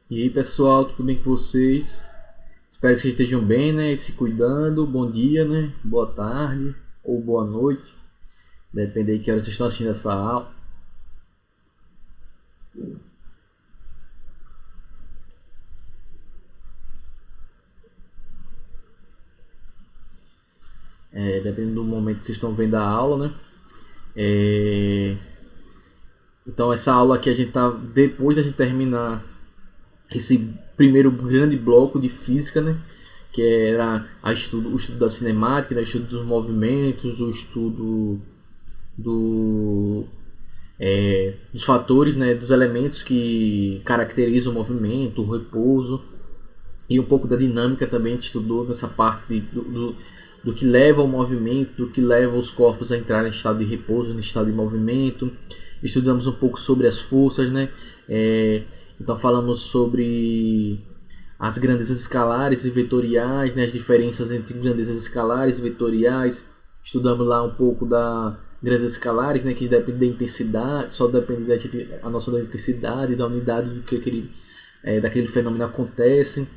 E aí pessoal, tudo bem com vocês? Espero que vocês estejam bem, né? E se cuidando. Bom dia, né? Boa tarde ou boa noite. Depende aí que hora vocês estão assistindo essa aula. Dependendo do momento que vocês estão vendo a aula, né? É, Então essa aula aqui a gente tá depois da gente terminar esse primeiro grande bloco de física, né? Que era o estudo da cinemática, né? O estudo dos movimentos, o estudo do dos fatores, né, dos elementos que caracterizam o movimento, o repouso e um pouco da dinâmica também. A gente estudou nessa parte do que leva ao movimento, do que leva os corpos a entrar em estado de repouso, em estado de movimento. Estudamos um pouco sobre as forças, né? Então falamos sobre as grandezas escalares e vetoriais, né, as diferenças entre grandezas escalares e vetoriais. Estudamos lá um pouco da grandezas escalares, né, que depende da intensidade, só depende a noção da intensidade, da unidade do que daquele fenômeno acontece.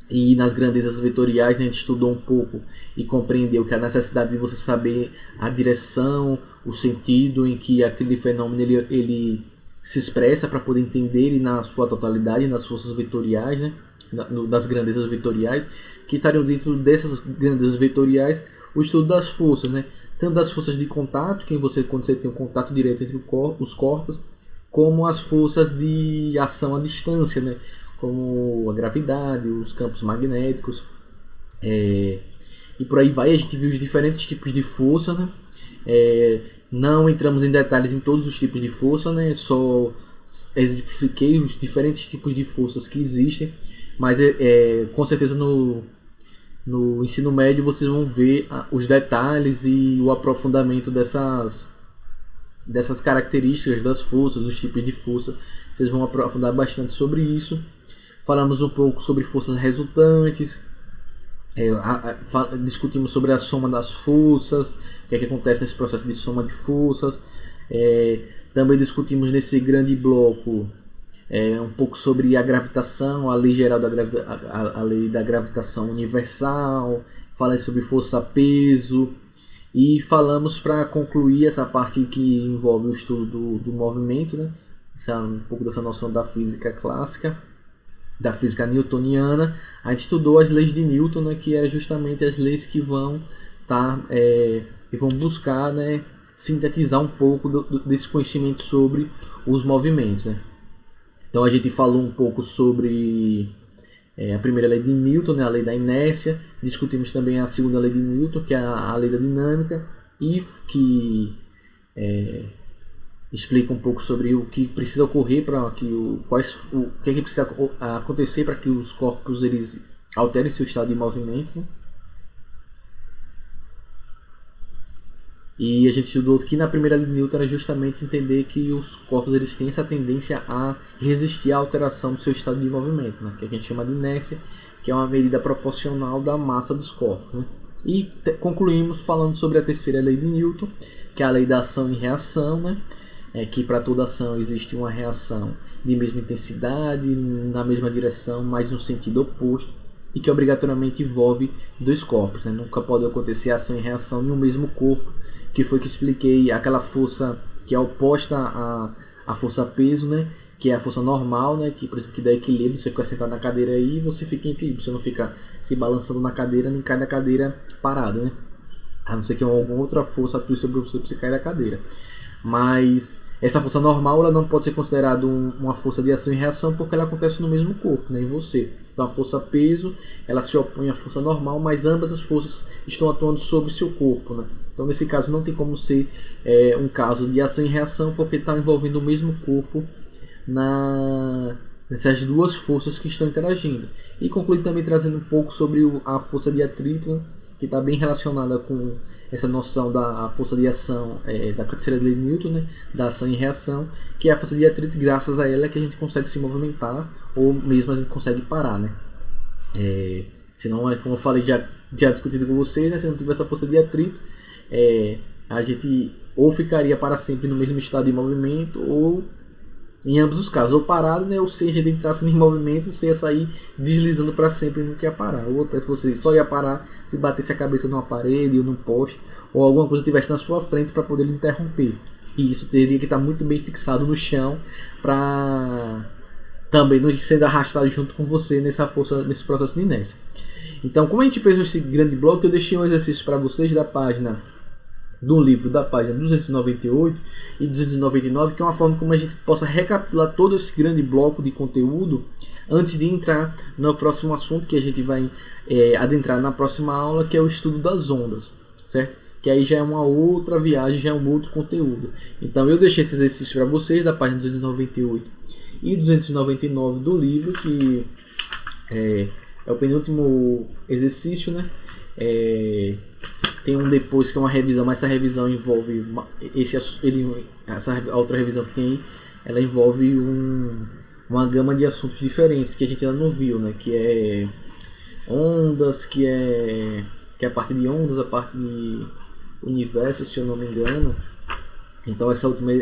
E nas grandezas vetoriais, né, a gente estudou um pouco e compreendeu que a necessidade de você saber a direção, o sentido em que aquele fenômeno ele se expressa para poder entender ele na sua totalidade, nas forças vetoriais, né, das grandezas vetoriais, que estariam dentro dessas grandezas vetoriais o estudo das forças, né, tanto das forças de contato, quando você tem um contato direto entre os corpos, como as forças de ação à distância, né, como a gravidade, os campos magnéticos, e por aí vai. A gente viu os diferentes tipos de força, né? Não entramos em detalhes em todos os tipos de força, né? Só exemplifiquei os diferentes tipos de forças que existem, mas com certeza no ensino médio vocês vão ver os detalhes e o aprofundamento dessas características das forças, dos tipos de força. Vocês vão aprofundar bastante sobre isso. Falamos um pouco sobre forças resultantes, discutimos sobre a soma das forças, o que é que acontece nesse processo de soma de forças. Também discutimos nesse grande bloco um pouco sobre a gravitação, a lei geral a lei da gravitação universal. Falei sobre força-peso e falamos, para concluir essa parte que envolve o estudo do movimento, né? Um pouco dessa noção da física clássica, da física newtoniana. A gente estudou as leis de Newton, né, que é justamente as leis que vão e vão buscar, né, sintetizar um pouco desse conhecimento sobre os movimentos, né. Então a gente falou um pouco sobre a primeira lei de Newton, né, a lei da inércia. Discutimos também a segunda lei de Newton, que é a lei da dinâmica, e que explica um pouco sobre o que precisa ocorrer para que o que é que precisa acontecer para que os corpos eles alterem seu estado de movimento, né? E a gente estudou que na primeira lei de Newton era justamente entender que os corpos eles têm essa tendência a resistir à alteração do seu estado de movimento, né? Que a gente chama de inércia, que é uma medida proporcional da massa dos corpos, né? E concluímos falando sobre a terceira lei de Newton, que é a lei da ação e reação, né? Que para toda ação existe uma reação de mesma intensidade, na mesma direção, mas no sentido oposto, e que obrigatoriamente envolve dois corpos, né? Nunca pode acontecer ação e reação em um mesmo corpo, que foi que expliquei aquela força que é oposta à força peso, né? Que é a força normal, né? Que, por exemplo, que dá equilíbrio. Você fica sentado na cadeira aí e você fica em equilíbrio, você não fica se balançando na cadeira nem cai da cadeira parado, né? A não ser que alguma outra força atue sobre você para você cair da cadeira. Mas essa força normal ela não pode ser considerada uma força de ação e reação, porque ela acontece no mesmo corpo, né, em você. Então a força peso ela se opõe à força normal, mas ambas as forças estão atuando sobre o seu corpo, né? Então nesse caso não tem como ser um caso de ação e reação, porque está envolvendo o mesmo corpo nessas duas forças que estão interagindo. E concluí também trazendo um pouco sobre a força de atrito, né, que está bem relacionada com essa noção da força de ação, da terceira lei de Newton, né, da ação e reação, que é a força de atrito. Graças a ela é que a gente consegue se movimentar, ou mesmo a gente consegue parar, né. Senão, como eu falei, já discutido com vocês, né, se não tivesse essa força de atrito, a gente ou ficaria para sempre no mesmo estado de movimento, ou Em ambos os casos, ou parado, né, ou se a gente entrasse em movimento, você ia sair deslizando para sempre e nunca ia parar. Ou até se você só ia parar se batesse a cabeça numa parede ou num poste, ou alguma coisa estivesse na sua frente para poder lhe interromper. E isso teria que estar muito bem fixado no chão para também não sendo arrastado junto com você nessa força, nesse processo de inércia. Então, como a gente fez esse grande bloco, eu deixei um exercício para vocês da página do livro, da página 298 e 299, que é uma forma como a gente possa recapitular todo esse grande bloco de conteúdo antes de entrar no próximo assunto que a gente vai adentrar na próxima aula, que é o estudo das ondas, certo? Que aí já é uma outra viagem, já é um outro conteúdo. Então eu deixei esse exercício para vocês da página 298 e 299 do livro, que é o penúltimo exercício, né? Tem um depois que é uma revisão, mas essa revisão envolve essa outra revisão que tem aí, ela envolve uma gama de assuntos diferentes que a gente ainda não viu, né? Que é ondas, que é a parte de ondas, a parte de universo, se eu não me engano. Então essa última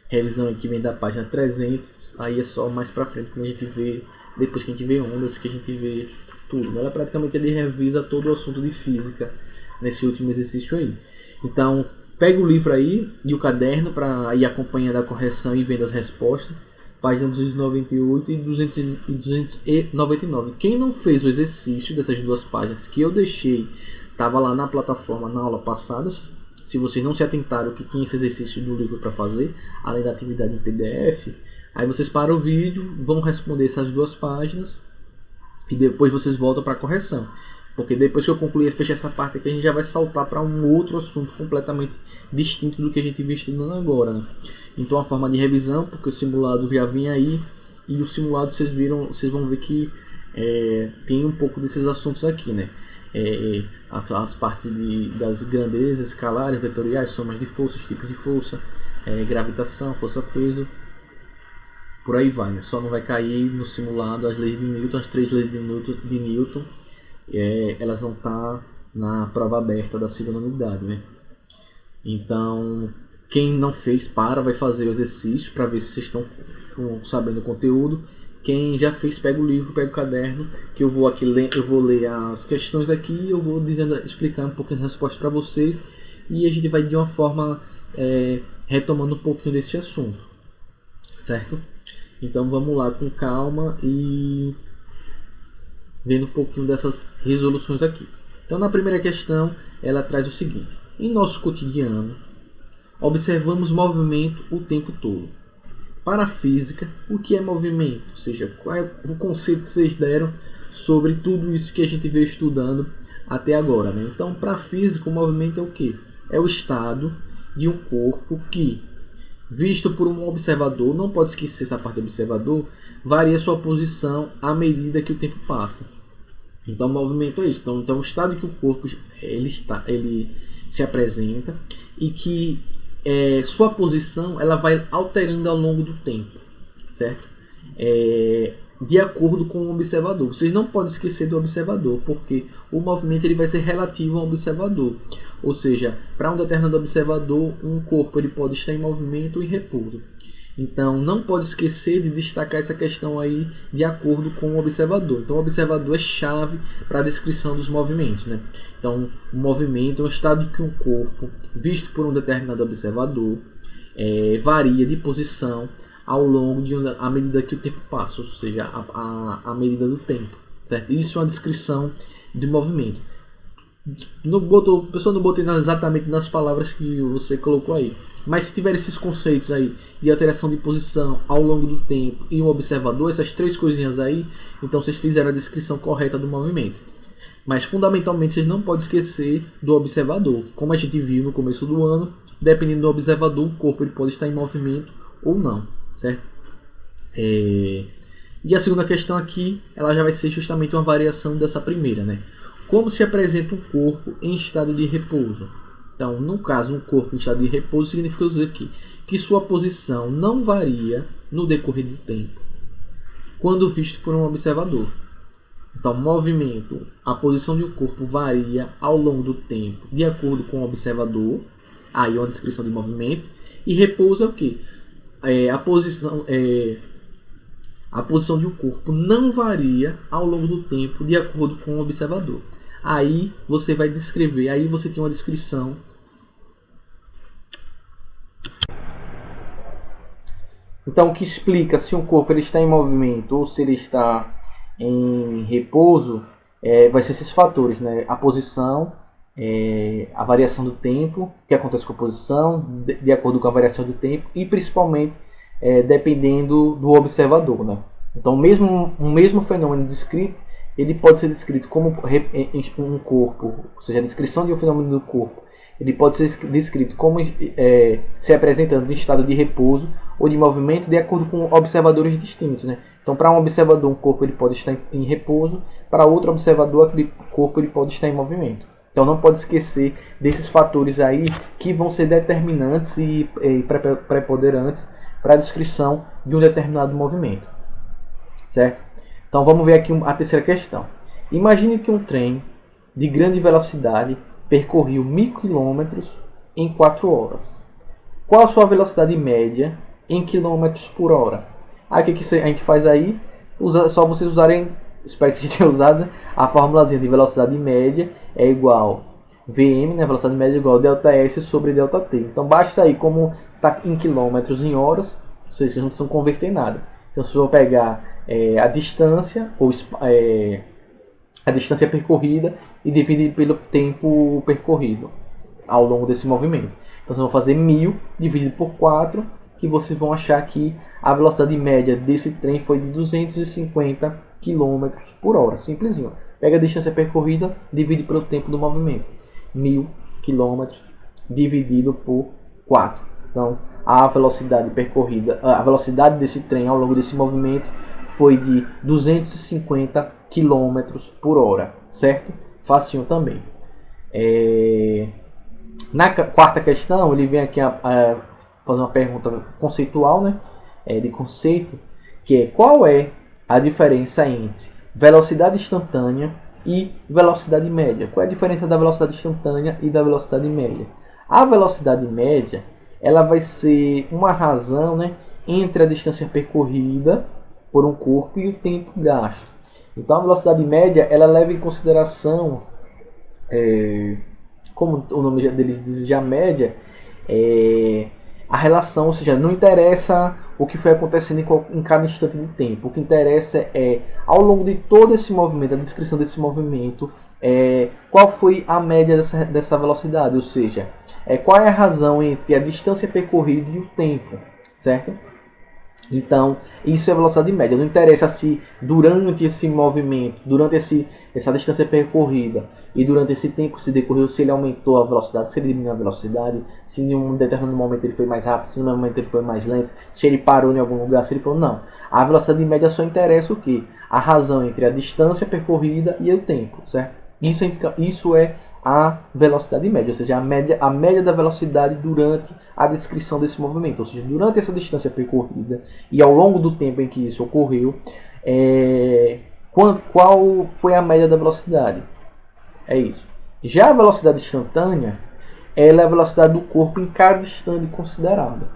revisão aqui vem da página 300, aí é só mais pra frente quando a gente vê, depois que a gente vê ondas, que a gente vê tudo. Ela praticamente ele revisa todo o assunto de física nesse último exercício aí. Então, pega o livro aí e o caderno para ir acompanhando a correção e vendo as respostas. Página 298 e 299. Quem não fez o exercício dessas duas páginas que eu deixei, estava lá na plataforma na aula passada. Se vocês não se atentaram que tinha esse exercício do livro para fazer, além da atividade em PDF, aí vocês param o vídeo, vão responder essas duas páginas e depois vocês voltam para a correção. Porque depois que eu concluir e fechar essa parte aqui, a gente já vai saltar para um outro assunto completamente distinto do que a gente vem estudando agora, né? Então a forma de revisão, porque o simulado já vinha aí, e o simulado vocês vão ver que tem um pouco desses assuntos aqui, né? As partes das grandezas escalares, vetoriais, somas de forças, tipos de força, gravitação, força-peso, por aí vai, né? Só não vai cair no simulado as leis de Newton, as 3 leis de Newton, elas vão estar na prova aberta da segunda unidade, né? Então, quem não fez, vai fazer o exercício para ver se vocês estão sabendo o conteúdo. Quem já fez, pega o livro, pega o caderno, que eu vou aqui ler, eu vou ler as questões aqui e eu vou explicar um pouquinho as respostas para vocês, e a gente vai de uma forma retomando um pouquinho desse assunto, certo? Então vamos lá com calma e vendo um pouquinho dessas resoluções aqui. Então na primeira questão ela traz o seguinte: em nosso cotidiano observamos movimento o tempo todo. Para a física, o que é movimento? Ou seja, qual é o conceito que vocês deram sobre tudo isso que a gente veio estudando até agora, né? Então, para a física, o movimento é o quê? É o estado de um corpo que, visto por um observador, não pode esquecer essa parte do observador, varia sua posição à medida que o tempo passa. Então, o movimento é isso. Então o estado que o corpo ele se apresenta e que sua posição ela vai alterando ao longo do tempo, certo? De acordo com o observador. Vocês não podem esquecer do observador, porque o movimento ele vai ser relativo ao observador. Ou seja, para um determinado observador, um corpo ele pode estar em movimento ou em repouso. Então, não pode esquecer de destacar essa questão aí de acordo com o observador. Então, o observador é chave para a descrição dos movimentos, né? Então, o movimento é um estado de que um corpo, visto por um determinado observador, varia de posição ao longo à medida que o tempo passa, ou seja, à medida do tempo, certo? Isso é uma descrição de movimento. O pessoal não botou exatamente nas palavras que você colocou aí. Mas se tiver esses conceitos aí de alteração de posição ao longo do tempo e um observador, essas 3 coisinhas aí, então vocês fizeram a descrição correta do movimento. Mas fundamentalmente vocês não podem esquecer do observador. Como a gente viu no começo do ano, dependendo do observador, o corpo ele pode estar em movimento ou não, certo? E a segunda questão aqui, ela já vai ser justamente uma variação dessa primeira, né? Como se apresenta um corpo em estado de repouso? Então, no caso, um corpo em estado de repouso significa dizer que sua posição não varia no decorrer do tempo, quando visto por um observador. Então, movimento, a posição de um corpo varia ao longo do tempo, de acordo com o observador. Aí, uma descrição de movimento. E repouso é o quê? a posição de um corpo não varia ao longo do tempo de acordo com o observador. Aí você vai descrever, aí você tem uma descrição. Então, o que explica se um corpo ele está em movimento ou se ele está em repouso vai ser esses fatores, né? A posição, a variação do tempo, que acontece com a posição, de acordo com a variação do tempo, e principalmente dependendo do observador, né? Então, o mesmo fenômeno descrito, ele pode ser descrito como um corpo, ou seja, a descrição de um fenômeno do corpo, ele pode ser descrito como se apresentando em estado de repouso ou de movimento de acordo com observadores distintos, né? Então, para um observador, um corpo ele pode estar em repouso, para outro observador, aquele corpo ele pode estar em movimento. Então, não pode esquecer desses fatores aí que vão ser determinantes e preponderantes para a descrição de um determinado movimento, certo? Então, vamos ver aqui a terceira questão. Imagine que um trem de grande velocidade percorreu 1000 km em 4 horas. Qual a sua velocidade média em km por hora? Aí o que a gente faz aí? Só vocês usarem, espero que tenham usado, a formulazinha de velocidade média é igual Vm, né? Velocidade média é igual ΔS sobre ΔT. Então basta aí como está em quilômetros em horas, ou seja, não precisam converter em nada. Então se eu pegar a distância, ou a distância percorrida e dividir pelo tempo percorrido ao longo desse movimento. Então vocês vão fazer 1000 dividido por 4, que vocês vão achar que a velocidade média desse trem foi de 250 km por hora. Simplesinho. Pega a distância percorrida, divide pelo tempo do movimento. 1000 km dividido por 4. Então a velocidade percorrida, a velocidade desse trem ao longo desse movimento foi de 250 km por hora, certo? Facinho também. Na quarta questão, ele vem aqui a fazer uma pergunta conceitual, né? De conceito, que é qual é a diferença entre velocidade instantânea e velocidade média? Qual é a diferença da velocidade instantânea e da velocidade média? A velocidade média, ela vai ser uma razão, né, entre a distância percorrida por um corpo e o tempo gasto. Então a velocidade média ela leva em consideração, como o nome deles diz, já média, a relação, ou seja, não interessa o que foi acontecendo em cada instante de tempo. O que interessa é, ao longo de todo esse movimento, a descrição desse movimento, qual foi a média dessa velocidade, ou seja, qual é a razão entre a distância percorrida e o tempo, certo? Então, isso é a velocidade média. Não interessa se durante esse movimento, durante essa distância percorrida e durante esse tempo se decorreu, se ele aumentou a velocidade, se ele diminuiu a velocidade, se em um determinado momento ele foi mais rápido, se em um momento ele foi mais lento, se ele parou em algum lugar, se ele falou não. A velocidade média só interessa o quê? A razão entre a distância percorrida e o tempo, certo? Isso é a velocidade média, ou seja, a média da velocidade durante a descrição desse movimento, ou seja, durante essa distância percorrida e ao longo do tempo em que isso ocorreu, qual foi a média da velocidade? É isso. Já a velocidade instantânea, ela é a velocidade do corpo em cada instante considerado.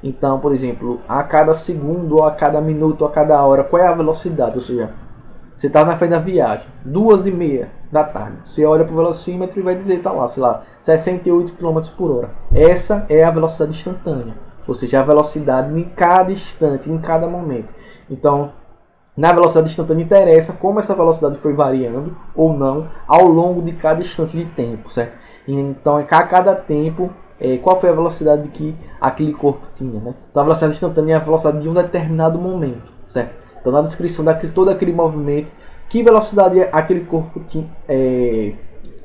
Então, por exemplo, a cada segundo, ou a cada minuto, ou a cada hora, qual é a velocidade? Ou seja, você está na frente da viagem, 2h30 da tarde. Você olha para o velocímetro e vai dizer, está lá, sei lá, 68 km por hora. Essa é a velocidade instantânea. Ou seja, a velocidade em cada instante, em cada momento. Então, na velocidade instantânea interessa como essa velocidade foi variando ou não ao longo de cada instante de tempo, certo? Então, a cada tempo, qual foi a velocidade que aquele corpo tinha, né? Então, a velocidade instantânea é a velocidade de um determinado momento, certo? Então, na descrição de todo aquele movimento, que velocidade aquele corpo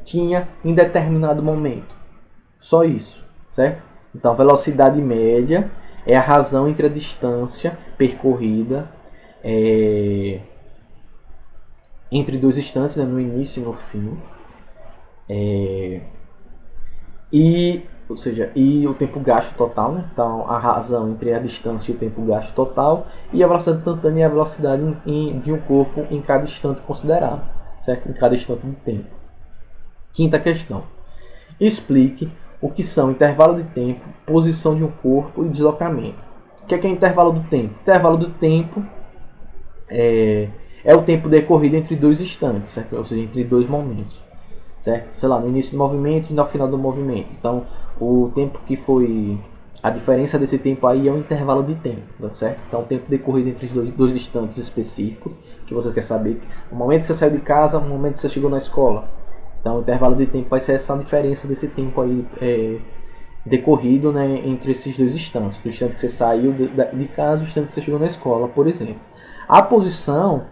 tinha em determinado momento. Só isso, certo? Então, a velocidade média é a razão entre a distância percorrida entre dois instantes, né, no início e no fim. Ou seja, e o tempo gasto total, né? Então a razão entre a distância e o tempo gasto total, e a velocidade instantânea é a velocidade de um corpo em cada instante considerado, certo? Em cada instante de tempo. Quinta questão. Explique o que são intervalo de tempo, posição de um corpo e deslocamento. que é intervalo do tempo? Intervalo do tempo é o tempo decorrido entre dois instantes, certo? Ou seja, entre dois momentos, certo? Sei lá, no início do movimento e no final do movimento. Então, o tempo que foi... A diferença desse tempo aí é o intervalo de tempo, certo? Então, o tempo decorrido entre os dois instantes específicos que você quer saber. O momento que você saiu de casa, o momento que você chegou na escola. Então, o intervalo de tempo vai ser essa diferença desse tempo aí decorrido, né, entre esses dois instantes. Do instante que você saiu de casa e o instante que você chegou na escola, por exemplo. A posição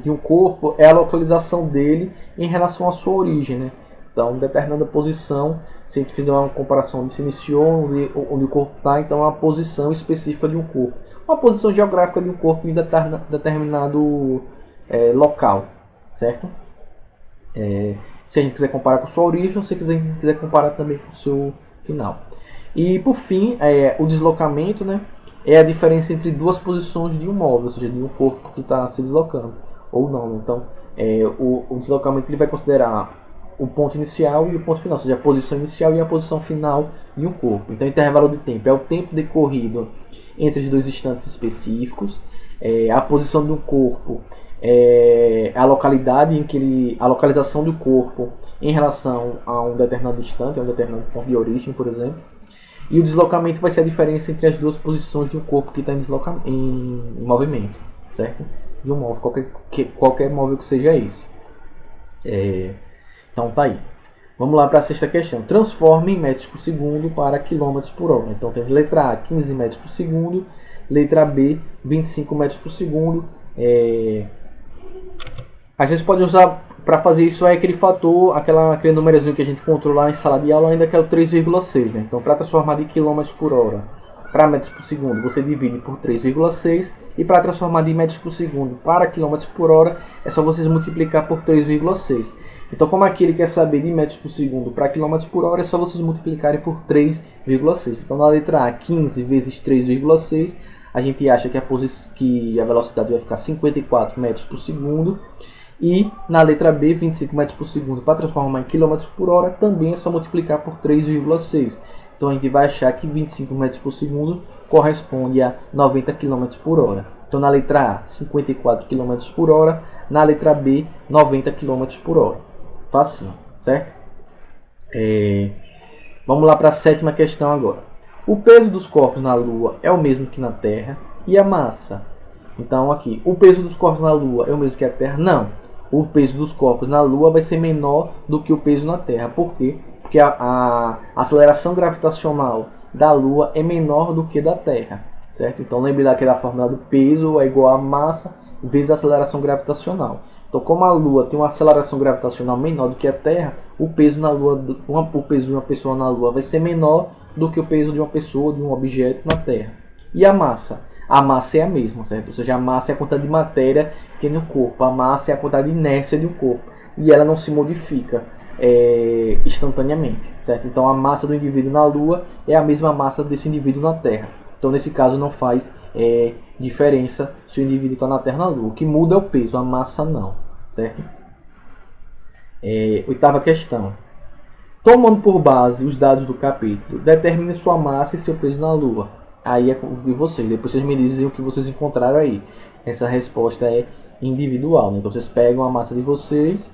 de um corpo é a localização dele em relação à sua origem, né? Então, determinada posição, se a gente fizer uma comparação de se iniciou, onde o corpo está, então é uma posição específica de um corpo. Uma posição geográfica de um corpo em determinado local, certo? Se a gente quiser comparar com a sua origem, ou se a gente quiser comparar também com o seu final. E, por fim, o deslocamento, né, é a diferença entre duas posições de um móvel, ou seja, de um corpo que está se deslocando, ou não. Então, o deslocamento ele vai considerar o ponto inicial e o ponto final, ou seja, a posição inicial e a posição final de um corpo. Então, intervalo de tempo é o tempo decorrido entre os dois instantes específicos. A posição de um corpo é a localidade em que a localização do corpo em relação a um determinado instante, a um determinado ponto de origem, por exemplo. E o deslocamento vai ser a diferença entre as duas posições de um corpo que está em movimento, certo? De um móvel, qualquer móvel que seja esse. Então tá aí. Vamos lá para a sexta questão. Transforme em metros por segundo para quilômetros por hora. Então temos letra A, 15 metros por segundo. Letra B, 25 metros por segundo. Às vezes pode usar para fazer isso aquele fator, aquele númerozinho que a gente encontrou lá em sala de aula, ainda que é o 3,6. Né? Então para transformar de quilômetros por hora para metros por segundo, você divide por 3,6. E para transformar de metros por segundo para quilômetros por hora, é só vocês multiplicar por 3,6. Então, como aqui ele quer saber de metros por segundo para quilômetros por hora, é só vocês multiplicarem por 3,6. Então, na letra A, 15 vezes 3,6, a gente acha que a velocidade vai ficar 54 metros por segundo. E na letra B, 25 metros por segundo, para transformar em quilômetros por hora, também é só multiplicar por 3,6. Então, a gente vai achar que 25 metros por segundo corresponde a 90 km por hora. Então, na letra A, 54 km por hora. Na letra B, 90 km por hora. Facinho, certo? Vamos lá para a sétima questão agora. O peso dos corpos na Lua é o mesmo que na Terra? E a massa? Então, aqui, o peso dos corpos na Lua é o mesmo que a Terra? Não. O peso dos corpos na Lua vai ser menor do que o peso na Terra. Por quê? Porque a aceleração gravitacional da Lua é menor do que da Terra, certo? Então lembre lá que da fórmula do peso é igual a massa vezes a aceleração gravitacional. Então, como a Lua tem uma aceleração gravitacional menor do que a Terra, o peso o peso de uma pessoa na Lua vai ser menor do que o peso de uma pessoa, de um objeto na Terra. E a massa? A massa é a mesma, certo? Ou seja, a massa é a quantidade de matéria que tem no corpo. A massa é a quantidade de inércia de um corpo. E ela não se modifica instantaneamente, certo? Então a massa do indivíduo na Lua é a mesma massa desse indivíduo na Terra. Então nesse caso não faz diferença se o indivíduo está na Terra ou na Lua. O que muda é o peso, a massa não, certo? Oitava questão. Tomando por base os dados do capítulo, determine sua massa e seu peso na Lua. Aí é de vocês, depois vocês me dizem o que vocês encontraram aí. Essa resposta é individual, né? Então vocês pegam a massa de vocês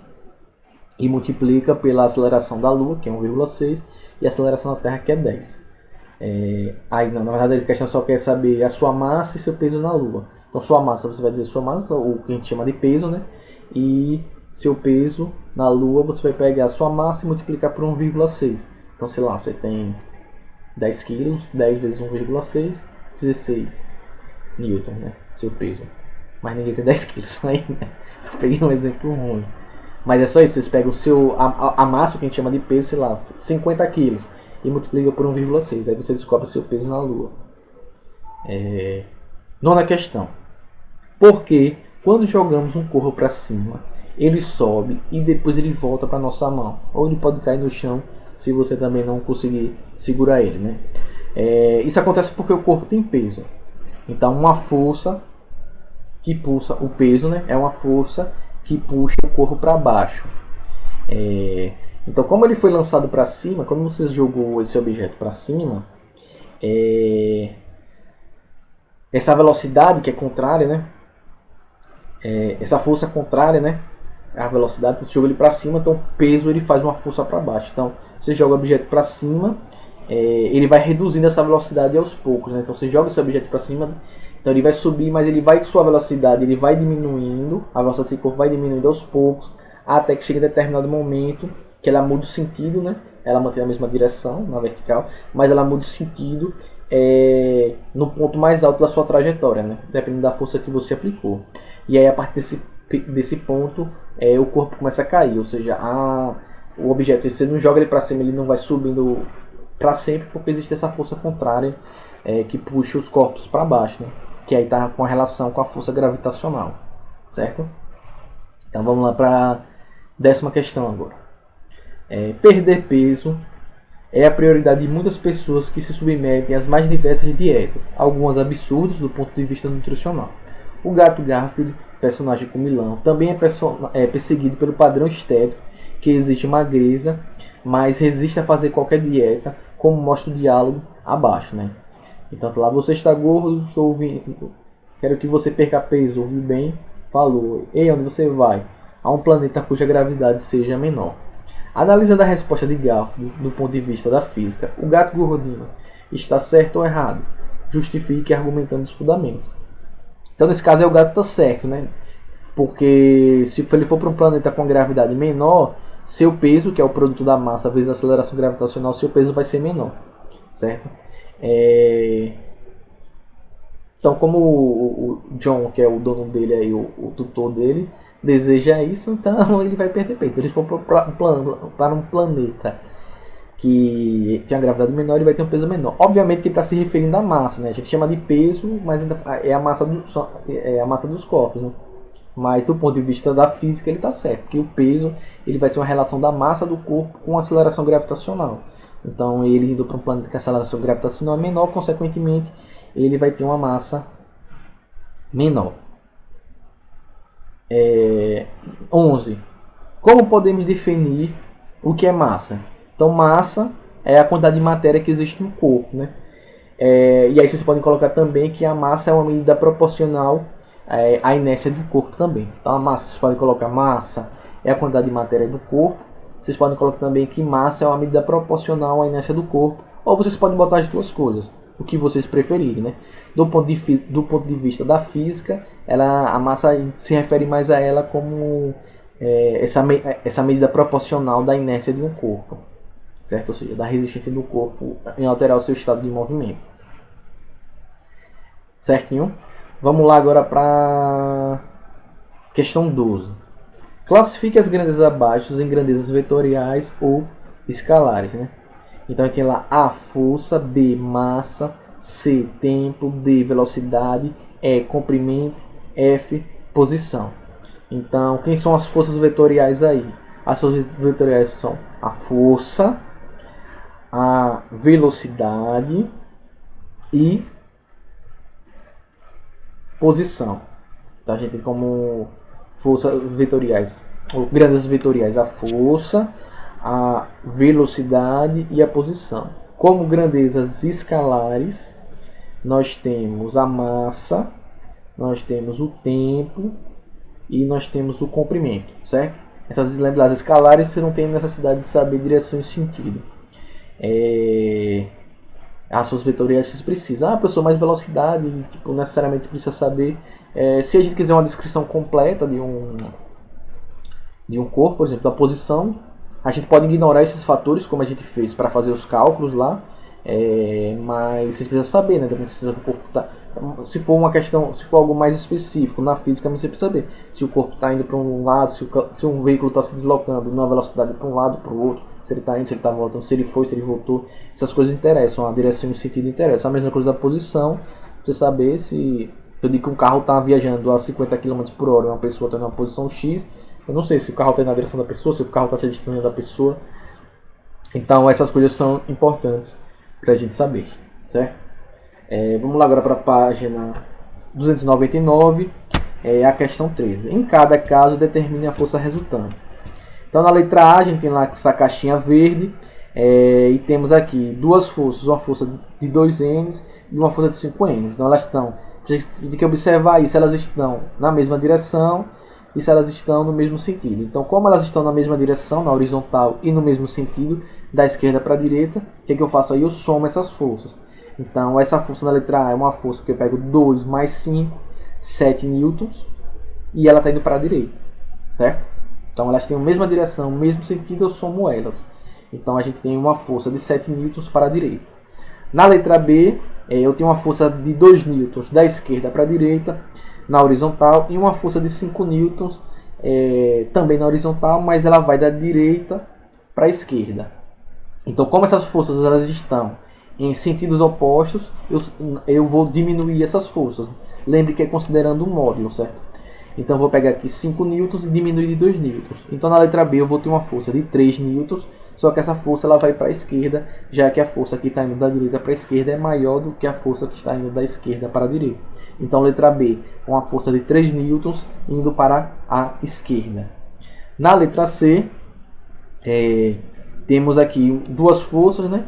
e multiplica pela aceleração da Lua, que é 1,6, e a aceleração da Terra, que é 10. Aí, na verdade, a questão só quer saber a sua massa e seu peso na Lua. Então, sua massa, você vai dizer sua massa, o que a gente chama de peso, né? E seu peso na Lua, você vai pegar a sua massa e multiplicar por 1,6. Então, sei lá, você tem 10 quilos, 10 vezes 1,6, 16 newton, né? Seu peso. Mas ninguém tem 10 quilos aí, né? Então, peguei um exemplo ruim. Mas é só isso, vocês pegam a massa, que a gente chama de peso, sei lá, 50 kg, e multiplica por 1,6. Aí você descobre seu peso na Lua. Nona questão. Por que, quando jogamos um corpo para cima, ele sobe e depois ele volta para nossa mão? Ou ele pode cair no chão se você também não conseguir segurar ele, né? Isso acontece porque o corpo tem peso. Então, uma força que pulsa o peso, né, é uma força que puxa o corpo para baixo. Então, como ele foi lançado para cima, quando você jogou esse objeto para cima, essa velocidade que é contrária, né? Essa força contrária, né? A velocidade, então, você joga ele para cima, então o peso ele faz uma força para baixo. Então você joga o objeto para cima, ele vai reduzindo essa velocidade aos poucos, né? Então você joga esse objeto para cima, então ele vai subir, mas ele vai com sua velocidade, ele vai diminuindo, a velocidade desse corpo vai diminuindo aos poucos, até que chega em determinado momento que ela muda o sentido, né? Ela mantém a mesma direção na vertical, mas ela muda o sentido no ponto mais alto da sua trajetória, né? Dependendo da força que você aplicou. E aí a partir desse ponto o corpo começa a cair, ou seja, o objeto, se você não joga ele para cima, ele não vai subindo para sempre, porque existe essa força contrária que puxa os corpos para baixo, né? Que aí está com a relação com a força gravitacional, certo? Então vamos lá para a 10ª questão agora. Perder peso é a prioridade de muitas pessoas que se submetem às mais diversas dietas, algumas absurdas do ponto de vista nutricional. O gato Garfield, personagem com Milão, também é perseguido pelo padrão estético que exige magreza, mas resiste a fazer qualquer dieta, como mostra o diálogo abaixo, né? Então lá, você está gordo, estou ouvindo, quero que você perca peso, ouviu bem? Falou. E onde você vai? A um planeta cuja gravidade seja menor. Analisando a resposta de Garfield do ponto de vista da física, o gato gordinho está certo ou errado? Justifique argumentando os fundamentos. Então nesse caso o gato está certo, né? Porque se ele for para um planeta com gravidade menor, seu peso, que é o produto da massa vezes a aceleração gravitacional, seu peso vai ser menor, certo? Então como o John, que é o dono dele, aí, o tutor dele, deseja isso, então ele vai perder peso. Ele for para um planeta que tem uma gravidade menor, ele vai ter um peso menor. Obviamente que ele está se referindo à massa, né? A gente chama de peso, mas é a massa dos corpos, né? Mas do ponto de vista da física ele está certo, porque o peso ele vai ser uma relação da massa do corpo com a aceleração gravitacional. Então ele indo para um planeta que a aceleração gravitacional é menor, consequentemente ele vai ter uma massa menor. 11. Como podemos definir o que é massa? Então massa é a quantidade de matéria que existe no corpo, né? E aí vocês podem colocar também que a massa é uma medida proporcional à inércia do corpo também. Então a massa, vocês podem colocar massa é a quantidade de matéria do corpo. Vocês podem colocar também que massa é uma medida proporcional à inércia do corpo. Ou vocês podem botar as duas coisas, o que vocês preferirem, né? Do ponto de vista da física, a massa se refere mais a ela como essa medida proporcional da inércia de um corpo, certo? Ou seja, da resistência do corpo em alterar o seu estado de movimento. Certinho? Vamos lá agora para questão 12. Classifique as grandezas abaixo em grandezas vetoriais ou escalares, né? Então a gente tem lá A, força, B, massa, C, tempo, D, velocidade, E, comprimento, F, posição. Então, quem são as forças vetoriais aí? As forças vetoriais são a força, a velocidade e posição. Então a gente tem como forças vetoriais, ou grandezas vetoriais, a força, a velocidade e a posição. Como grandezas escalares, nós temos a massa, nós temos o tempo e nós temos o comprimento, certo? Essas lembras escalares você não tem necessidade de saber direção e sentido. As suas vetoriais vocês precisam. Professor, mais velocidade, tipo, necessariamente precisa saber. Se a gente quiser uma descrição completa de um corpo, por exemplo, da posição, a gente pode ignorar esses fatores, como a gente fez para fazer os cálculos lá, mas vocês precisam saber, né? Se o corpo tá, se for uma questão, se for algo mais específico na física, você precisa saber se o corpo está indo para um lado, se um veículo está se deslocando numa velocidade para um lado, para o outro, se ele está indo, se ele está voltando, se ele foi, se ele voltou. Essas coisas interessam, a direção e o sentido interessam. A mesma coisa da posição, você saber se eu digo que um carro está viajando a 50 km por hora e uma pessoa está em uma posição X, eu não sei se o carro está na direção da pessoa, se o carro está se distanciando da pessoa. Então essas coisas são importantes para a gente saber, certo? Vamos lá agora para a página 299, a questão 13. Em cada caso, determine a força resultante. Então na letra A, a gente tem lá essa caixinha verde, E temos aqui duas forças, uma força de 2N e uma força de 5N. Então elas estão, a gente tem que observar aí se elas estão na mesma direção e se elas estão no mesmo sentido. Então, como elas estão na mesma direção, na horizontal e no mesmo sentido, da esquerda para a direita, o que eu faço aí? Eu somo essas forças. Então, essa força na letra A é uma força que eu pego 2 mais 5, 7 newtons, e ela está indo para a direita, certo? Então, elas têm a mesma direção, o mesmo sentido, eu somo elas. Então, a gente tem uma força de 7 newtons para a direita. Na letra B, eu tenho uma força de 2 newtons da esquerda para a direita, na horizontal, e uma força de 5 newtons também na horizontal, mas ela vai da direita para a esquerda. Então, como essas forças elas estão em sentidos opostos, eu vou diminuir essas forças. Lembre que é considerando um módulo, certo? Então, eu vou pegar aqui 5 newtons e diminuir de 2 newtons. Então, na letra B, eu vou ter uma força de 3 newtons, só que essa força ela vai para a esquerda, já que a força que está indo da direita para a esquerda é maior do que a força que está indo da esquerda para a direita. Então, letra B, uma força de 3 newtons indo para a esquerda. Na letra C, temos aqui duas forças, né?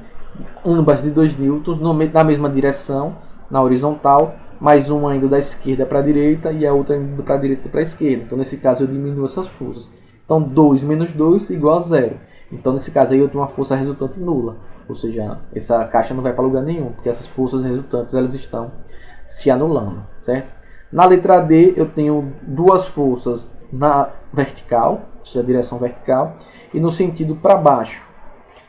Ambas de 2 newtons na mesma direção, na horizontal, mais uma indo da esquerda para a direita e a outra indo para a direita para a esquerda. Então, nesse caso, eu diminuo essas forças. Então, 2 menos 2 igual a 0. Então, nesse caso, aí eu tenho uma força resultante nula. Ou seja, essa caixa não vai para lugar nenhum, porque essas forças resultantes elas estão se anulando, certo? Na letra D, eu tenho duas forças na vertical, ou seja, a direção vertical, e no sentido para baixo.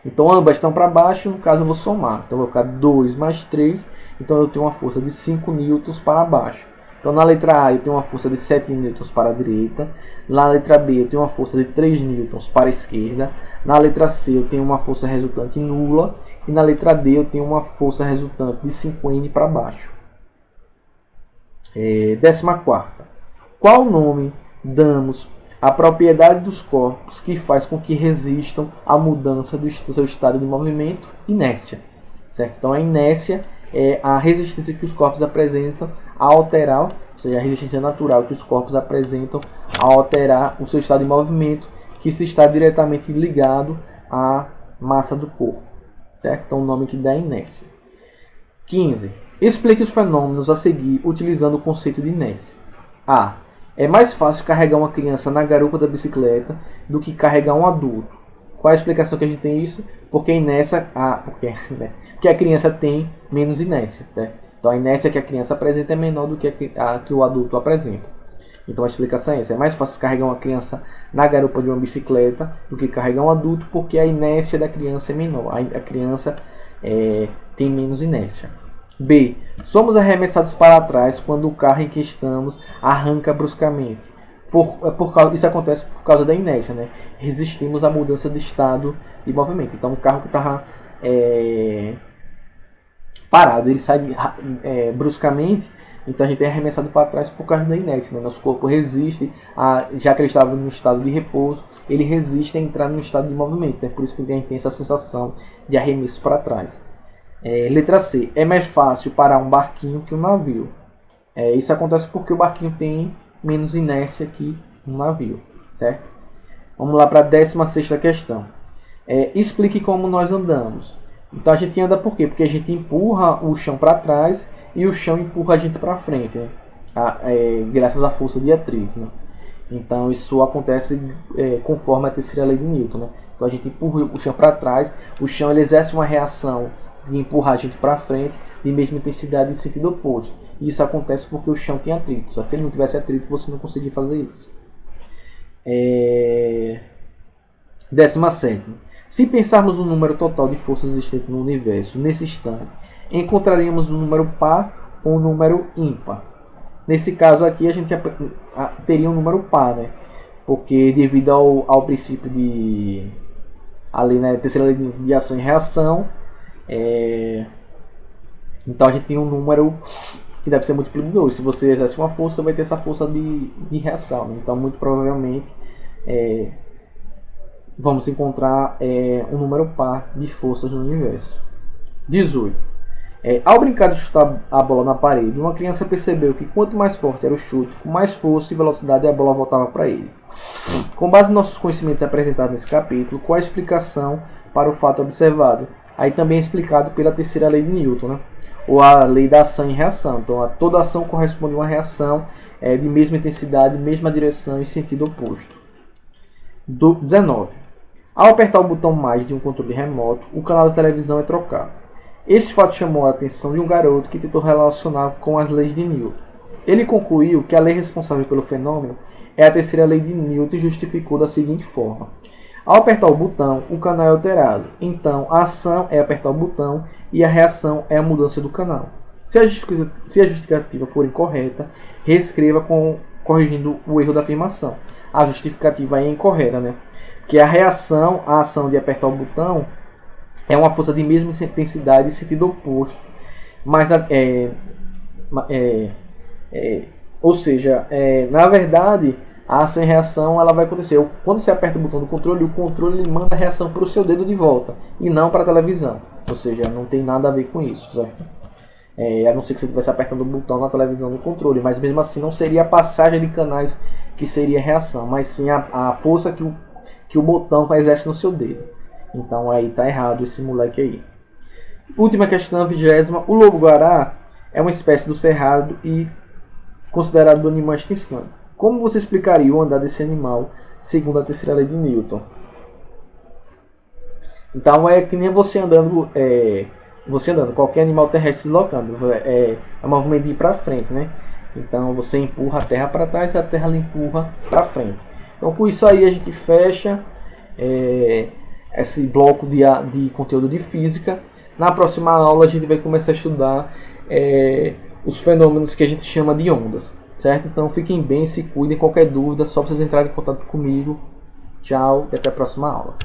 Então, ambas estão para baixo, no caso eu vou somar. Então, vai ficar 2 mais 3, então eu tenho uma força de 5 newtons para baixo. Então, na letra A, eu tenho uma força de 7 newtons para a direita. Na letra B, eu tenho uma força de 3 newtons para a esquerda. Na letra C, eu tenho uma força resultante nula. E na letra D, eu tenho uma força resultante de 5N para baixo. 14ª. Qual nome damos à propriedade dos corpos que faz com que resistam à mudança do seu estado de movimento? Inércia. Certo? Então, a inércia é a resistência que os corpos apresentam a alterar, ou seja, a resistência natural que os corpos apresentam a alterar o seu estado de movimento, que se está diretamente ligado à massa do corpo. Certo? Então, o nome que dá é inércia. 15. Explique os fenômenos a seguir utilizando o conceito de inércia. A. É mais fácil carregar uma criança na garupa da bicicleta do que carregar um adulto. Qual a explicação que a gente tem isso? Porque a inércia, porque a criança tem menos inércia, certo? Então a inércia que a criança apresenta é menor do que a que o adulto apresenta. Então a explicação é essa: é mais fácil carregar uma criança na garupa de uma bicicleta do que carregar um adulto, porque a inércia da criança é menor. A criança tem menos inércia. B. Somos arremessados para trás quando o carro em que estamos arranca bruscamente. Isso acontece por causa da inércia, né? Resistimos à mudança de estado de movimento. Então, o carro que estava parado, ele sai bruscamente, então a gente é arremessado para trás por causa da inércia, né? Nosso corpo resiste, já que ele estava no estado de repouso, ele resiste a entrar no estado de movimento. É por isso que a gente tem essa sensação de arremesso para trás. Letra C. É mais fácil parar um barquinho que um navio. Isso acontece porque o barquinho tem menos inércia que um navio, certo? Vamos lá para a 16ª questão. Explique como nós andamos. Então a gente anda por quê? Porque a gente empurra o chão para trás e o chão empurra a gente para frente, né? Graças à força de atrito, né? Então isso acontece conforme a terceira lei de Newton, né? Então a gente empurra o chão para trás, o chão ele exerce uma reação de empurrar a gente para frente de mesma intensidade em sentido oposto. E isso acontece porque o chão tem atrito. Só que se ele não tivesse atrito, você não conseguiria fazer isso. 17ª. Se pensarmos no número total de forças existentes no universo nesse instante, encontraríamos um número par ou um número ímpar. Nesse caso aqui, a gente teria um número par, né? Porque devido ao princípio de ali, né, terceira lei de ação e reação, então a gente tem um número que deve ser múltiplo de 2. Se você exerce uma força, vai ter essa força de reação, né? Então muito provavelmente vamos encontrar um número par de forças no universo. 18. Ao brincar de chutar a bola na parede, uma criança percebeu que quanto mais forte era o chute, com mais força e velocidade a bola voltava para ele. Com base nos nossos conhecimentos apresentados nesse capítulo, qual a explicação para o fato observado. Aí também é explicado pela terceira lei de Newton, né? Ou a lei da ação e reação. Então, toda ação corresponde a uma reação de mesma intensidade, mesma direção e sentido oposto. 19. Ao apertar o botão mais de um controle remoto, o canal da televisão é trocado. Este fato chamou a atenção de um garoto que tentou relacionar com as leis de Newton. Ele concluiu que a lei responsável pelo fenômeno é a terceira lei de Newton e justificou da seguinte forma. Ao apertar o botão, o canal é alterado. Então, a ação é apertar o botão e a reação é a mudança do canal. Se a justificativa for incorreta, reescreva corrigindo o erro da afirmação. A justificativa é incorreta, né? Porque a reação à ação de apertar o botão é uma força de mesma intensidade e sentido oposto. Mas, ou seja, na verdade, a ação e reação ela vai acontecer. Quando você aperta o botão do controle, o controle ele manda a reação para o seu dedo de volta e não para a televisão. Ou seja, não tem nada a ver com isso, certo? A não ser que você estivesse apertando o botão na televisão do controle, mas mesmo assim não seria a passagem de canais que seria a reação, mas sim a força que o botão exerce no seu dedo. Então aí tá errado esse moleque aí. Última questão, 20ª. O lobo-guará é uma espécie do cerrado e considerado do animal em extinção. Como você explicaria o andar desse animal segundo a terceira lei de Newton? Então é que nem você andando, qualquer animal terrestre se deslocando. É um movimento de ir para frente, né? Então você empurra a terra para trás e a terra ela empurra para frente. Então com isso aí a gente fecha esse bloco de conteúdo de física. Na próxima aula a gente vai começar a estudar os fenômenos que a gente chama de ondas, certo? Então fiquem bem, se cuidem. Qualquer dúvida, só vocês entrarem em contato comigo. Tchau e até a próxima aula.